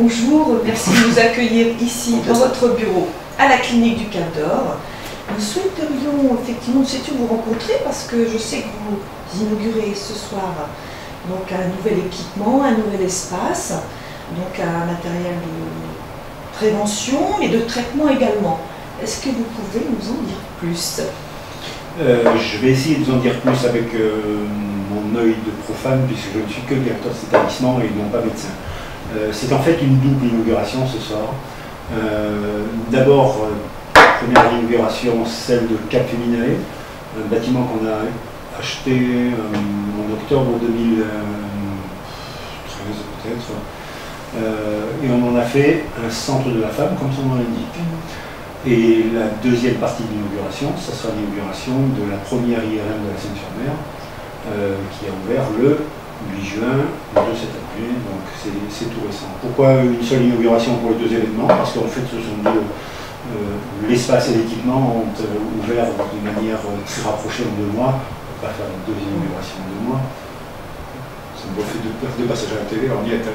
bonjour, merci de nous accueillir ici dans votre bureau à la clinique du Cap d'Or. Nous souhaiterions effectivement vous rencontrer parce que je sais que vous inaugurez ce soir donc un nouvel équipement, un nouvel espace, donc un matériel de prévention et de traitement également. Est-ce que vous pouvez nous en dire plus? Je vais essayer de vous en dire plus avec mon œil de profane puisque je ne suis que directeur de cet établissement et non pas médecin. C'est en fait une double inauguration ce soir. D'abord, première inauguration, celle de Cap Féminae, un bâtiment qu'on a acheté en octobre 2013 peut-être, et on en a fait un centre de la femme comme son nom l'indique. Et la deuxième partie de l'inauguration, ça sera l'inauguration de la première IRM de la Seine-sur-Mer, qui a ouvert le 8 juin de cette année, donc c'est tout récent. Pourquoi une seule inauguration pour les deux événements? Parce qu'en fait ce sont deux, l'espace et l'équipement ont ouvert de manière très rapprochée en 2 mois. On ne peut pas faire une deuxième inauguration en 2 mois. Ça me refait de passage à la télé, on y est.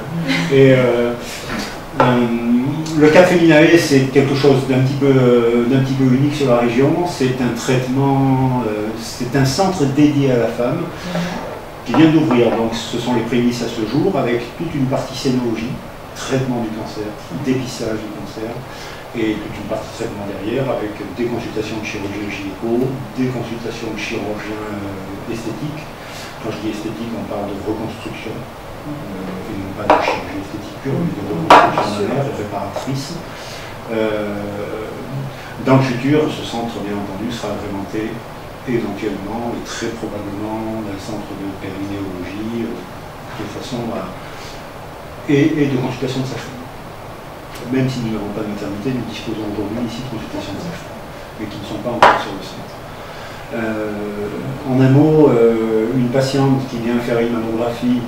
Et le Cap Féminae, c'est quelque chose d'un petit peu unique sur la région. C'est un traitement, c'est un centre dédié à la femme qui vient d'ouvrir, donc ce sont les prémices à ce jour, avec toute une partie scénologie, traitement du cancer, dépistage du cancer, et toute une partie traitement derrière, avec des consultations de chirurgien gynéco, des consultations de chirurgien esthétique. Quand je dis esthétique, on parle de reconstruction, et non pas de chirurgie esthétique pure, mais de reconstruction mammaire et réparatrice. Dans le futur, ce centre, bien entendu, sera agrémenté éventuellement et très probablement d'un centre de périnéologie, de façon à... et de consultation de sage-femme. Même si nous n'avons pas de maternité, nous disposons aujourd'hui ici de consultations de sage-femme, mais qui ne sont pas encore sur le centre. En un mot, une patiente qui vient faire une mammographie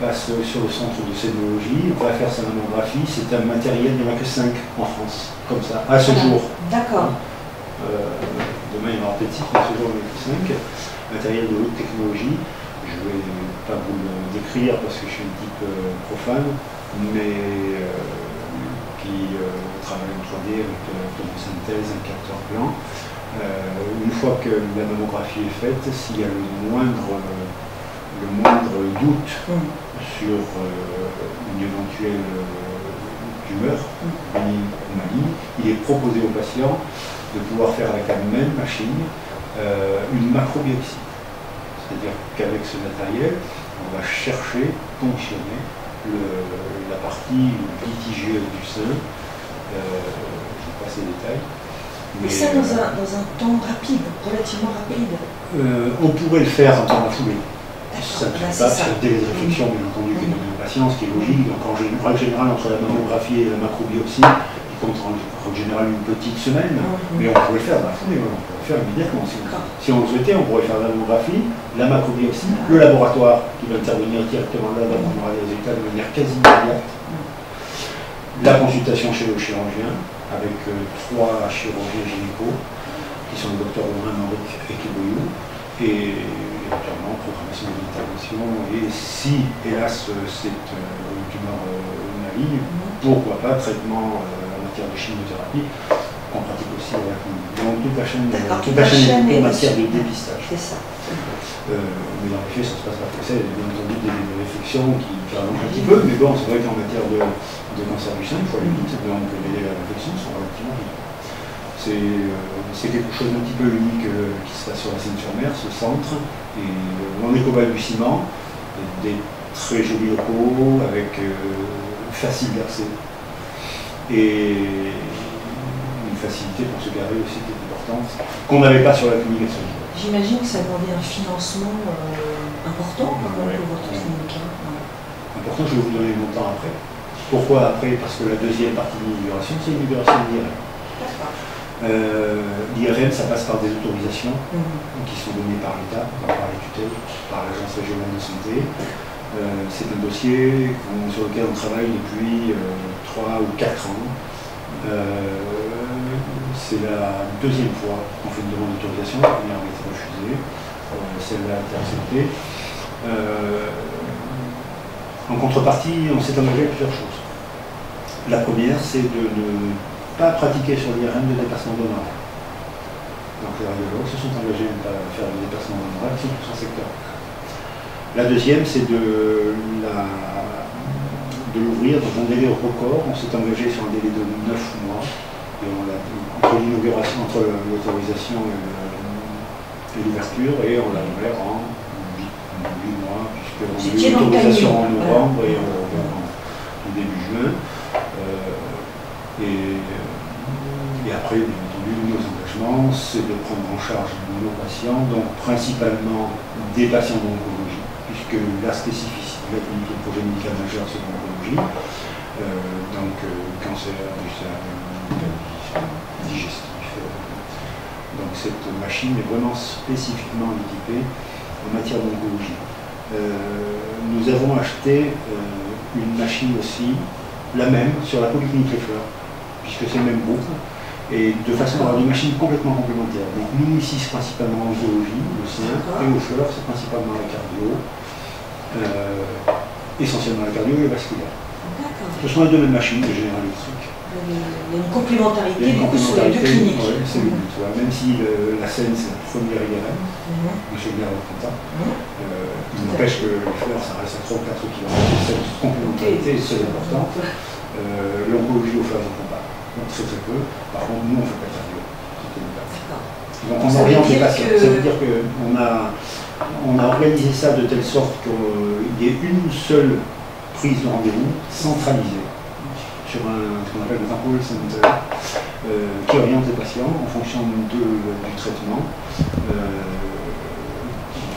passe sur le centre de scénologie, va faire sa mammographie, c'est un matériel, il n'y en a que 5 en France, comme ça, à ce jour. D'accord. Demain il y en aura peut-être 6, mais ce jour il y en a que 5. Matériel de haute technologie, je ne vais pas vous le décrire parce que je suis un type profane, mais qui travaille en 3D avec tomosynthèse, un capteur blanc. Une fois que la mammographie est faite, s'il y a le moindre doute sur une éventuelle tumeur, maligne, il est proposé au patient de pouvoir faire avec la même machine une macrobiopsie. C'est-à-dire qu'avec ce matériel, on va chercher, ponctionner la partie litigieuse du sein. Je ne vais pas ces détails. Mais ça dans un temps rapide, relativement rapide. On pourrait le faire dans la foulée. Ça ne se fait pas sur des réflexions, bien entendu, qui est une patience, qui est logique. Donc en règle générale, entre la mammographie et la macrobiopsie, il compte en général une petite semaine, mais on pourrait le faire dans la foulée, on pourrait le faire immédiatement. Si on le souhaitait, on pourrait faire la mammographie, la macrobiopsie, le laboratoire qui va intervenir directement là, dans les résultats de manière quasi immédiate. La consultation chez le chirurgien, avec 3 chirurgiens gynéco, qui sont le docteur Romain Mauric et Kiboyou, et éventuellement programmation de l'intervention. Et si, hélas, c'est une tumeur maligne, pourquoi pas traitement en matière de chimiothérapie, qu'on pratique aussi à la clinique. Donc toute la chaîne est en matière de dépistage. C'est ça. Mais dans les faits, ça se passe pas comme ça. Il y a bien entendu des réflexions qui rallongent un petit peu, mais bon, c'est vrai qu'en matière de cancer du sein, il faut aller vite, donc les délais de réflexion sont relativement vite. C'est quelque chose d'un petit peu unique qui se passe sur la Seine-sur-Mer, ce centre, et on est au balbutiement, des très jolis locaux avec facile d'accès et une facilité pour se garer aussi qui est importante, qu'on n'avait pas sur la clinique. J'imagine que ça demandait un financement important pour votre clinique. Important, je vais vous donner le montant après. Pourquoi après? Parce que la deuxième partie de l'inauguration, c'est une inauguration de l'IRM. L'IRM, ça passe par des autorisations qui sont données par l'État, par les tutelles, par l'Agence régionale de santé. C'est un dossier sur lequel on travaille depuis 3 ou 4 ans. C'est la deuxième fois qu'on fait une demande d'autorisation. La première a été refusée, celle-là a été acceptée. En contrepartie, on s'est engagé à plusieurs choses. La première, c'est de ne pas pratiquer sur l'IRM de dépassement d'honoraires. Donc les radiologues se sont engagés à ne pas faire de dépassement d'honoraires sur son secteur. La deuxième, c'est de l'ouvrir dans un délai record. On s'est engagé sur un délai de 9 mois. Et entre l'inauguration, entre l'autorisation et l'ouverture, et on l'a ouvert en 8 mois, puisqu'on a eu l'autorisation en novembre et on l'a ouvert en début juin. Et après, bien entendu, nos engagements, c'est de prendre en charge nos patients, donc principalement des patients d'oncologie, puisque la spécificité de la clinique de projet médical majeur, c'est l'oncologie, donc cancer du sein, digestif. Donc cette machine est vraiment spécifiquement équipée en matière d'oncologie. Nous avons acheté une machine aussi, la même, sur la Polyclinique Les Fleurs, puisque c'est le même groupe, et de façon à avoir des machines complètement complémentaires. Donc nous ici c'est principalement l'oncologie, le sein, et aux Fleurs c'est principalement la cardio, essentiellement la cardio et le vasculaire. Ce sont les deux mêmes machines de General Electric. Il y a une complémentarité sur les deux cliniques. Oui, c'est le but. Même si la scène c'est la première IRM, M. Blair reprend ça, il n'empêche que les Fleurs ça reste à 3 ou 4 km. Cette complémentarité est très importante. L'oncologie aux Fleurs n'en font pas. Donc très très peu. Par contre, nous on ne fait pas de cardio. Donc on oriente les patients. Ça veut dire qu'on a organisé ça de telle sorte qu'il y ait une seule prise de rendez-vous centralisée sur ce qu'on appelle un call center qui oriente les patients en fonction du traitement, en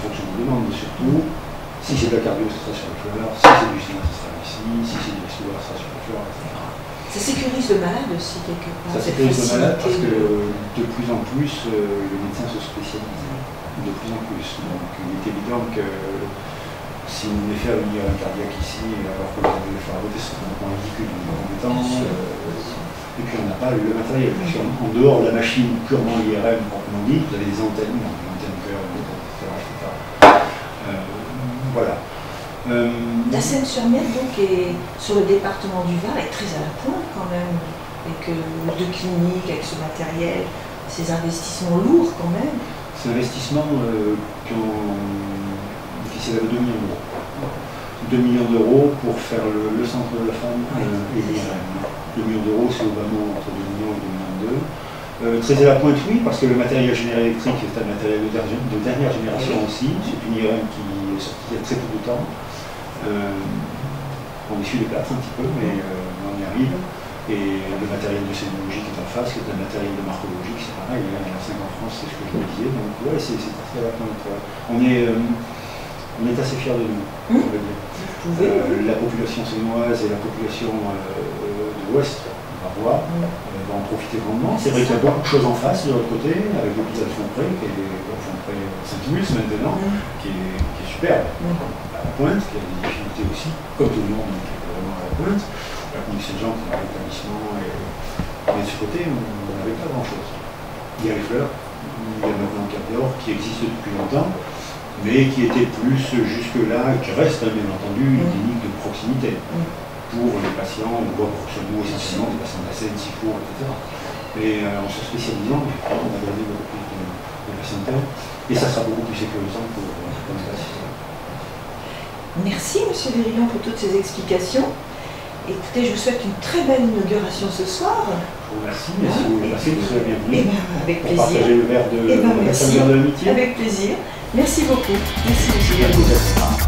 fonction des demandes surtout. Si c'est de la cardio, ce sera sur le fleur, si c'est du cinéma, ce sera ici, si c'est du vasculaire, ce sera sur le fleur, etc. Ça sécurise le malade aussi quelque part. Ça sécurise le malade parce que de plus en plus les médecins se spécialisent. De plus en plus. Donc il est évident que si vous voulez faire une IRM cardiaque ici, alors que vous allez faire à côté, c'est complètement ridicule en compétence. Et puis on n'a pas le matériel. En dehors de la machine purement IRM, proprement dit, vous avez des antennes, l'antenne cœur, etc. Voilà. La Seine-sur-Mer, donc, est, sur le département du Var, est très à la pointe quand même, avec deux cliniques, avec ce matériel, ces investissements lourds quand même. C'est un investissement qui s'élève à 2 millions d'euros. 2 millions d'euros pour faire le centre de la femme et l'IRM. 2 millions d'euros, c'est au bas mot entre 2 millions et 2 millions 2. Très à la pointe, oui, parce que le matériel General Electric est un matériel de dernière génération aussi. C'est une IRM qui est sortie il y a très peu de temps. On essuie les plâtres un petit peu, mais on y arrive. Et le matériel de sémiologie qui est en face, qui est un matériel de marcologie, c'est pareil, il y en a 5 en France, c'est ce que je me disais. Donc ouais, c'est assez à la pointe. On est assez fiers de nous, on va dire. La population sénoise et la population de l'Ouest, on va voir, va en profiter grandement. C'est vrai qu'il y a beaucoup de choses en face de l'autre côté, avec l'hôpital Fonpré, qui est Fonpré Saint-Mulce maintenant, qui est superbe, à la pointe, qui a des difficultés aussi, comme tout le monde, qui est vraiment à la pointe. La clinique Saint-Jean qui est dans l'établissement, mais de ce côté, on n'avait pas grand-chose. Il y a les Fleurs, il y a maintenant le Cap-d'Or, qui existe depuis longtemps, mais qui était plus jusque-là, qui reste bien entendu une clinique de proximité pour les patients, on voit pour nous essentiellement des patients de la Seine, Sifour, etc. Et en se spécialisant, on a gardé beaucoup plus de patientèle, et ça sera beaucoup plus sécurisant pour les patients. Merci M. Vérillon pour toutes ces explications. Écoutez, je vous souhaite une très belle inauguration ce soir. Je vous remercie, mais si vous voulez passer, vous serez bienvenue. Avec pour plaisir. Partager le verre de l'amitié. Avec plaisir. Merci beaucoup. Merci, M. Vérillon.